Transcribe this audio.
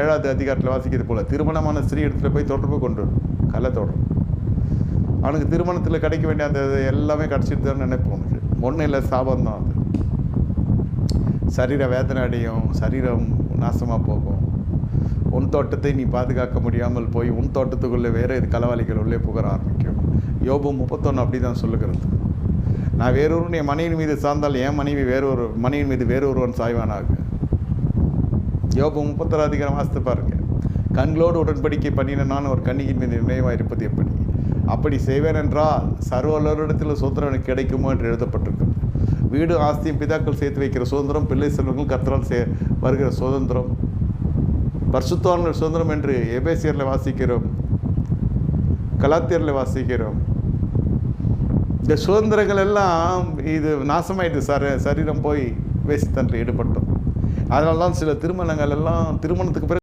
7வது அதிகாரத்தில் வாசிக்கிறது போல திருமணமான ஸ்திரீ இடத்துல போய் தொடர்பு கொண்டு கள்ள தொடரும். அவனுக்கு திருமணத்தில் கிடைக்க வேண்டிய அந்த எல்லாமே கிடச்சிட்டு தான் நினைப்போம். அவனுக்கு ஒன்றும் இல்லை, சாபம் தான் அது. சரீர வேதனை அடையும், சரீரம் நாசமாக போகும். உன் தோட்டத்தை நீ பாதுகாக்க முடியாமல் போய் உன் தோட்டத்துக்குள்ளே வேறு களவாளிகள் உள்ளே புகர ஆரம்பிக்கும். யோபு 31 அப்படி தான் சொல்லுகிறது. நான் வேறொருவன் மனைவின் மீது சார்ந்தால் என் மனைவின் மீது வேறொருவன் சாய்வானாக. யோபு 31 அதிகாரம் வாசித்து பாருங்க. கண்களோடு உடன்படிக்கை பண்ணின நான் ஒரு கன்னியின் மீது நினைவாக இருப்பது எப்படி? அப்படி செய்வேன் என்றால் சர்வலோரிடத்தில் சுதந்திரம் எனக்கு கிடைக்குமோ என்று எழுதப்பட்டிருக்கிறது. வீடு ஆஸ்தியும் பிதாக்கள் சேர்த்து வைக்கிற சுதந்திரம், பிள்ளை செல்வங்கள் கர்த்தரால் வருகிற சுதந்திரம், பரிசுத்தவான்கள் சுதந்திரம் என்று எபேசியரில் வாசிக்கிறோம், கலாத்தியரில் வாசிக்கிறோம். இந்த சுதந்திரங்கள் எல்லாம் இது நாசமாயிட்டு, சரீரம் போய் வேசித்தன்றில் ஈடுபட்டோம். அதனால தான் சில திருமணங்கள் எல்லாம் திருமணத்துக்கு பிறகு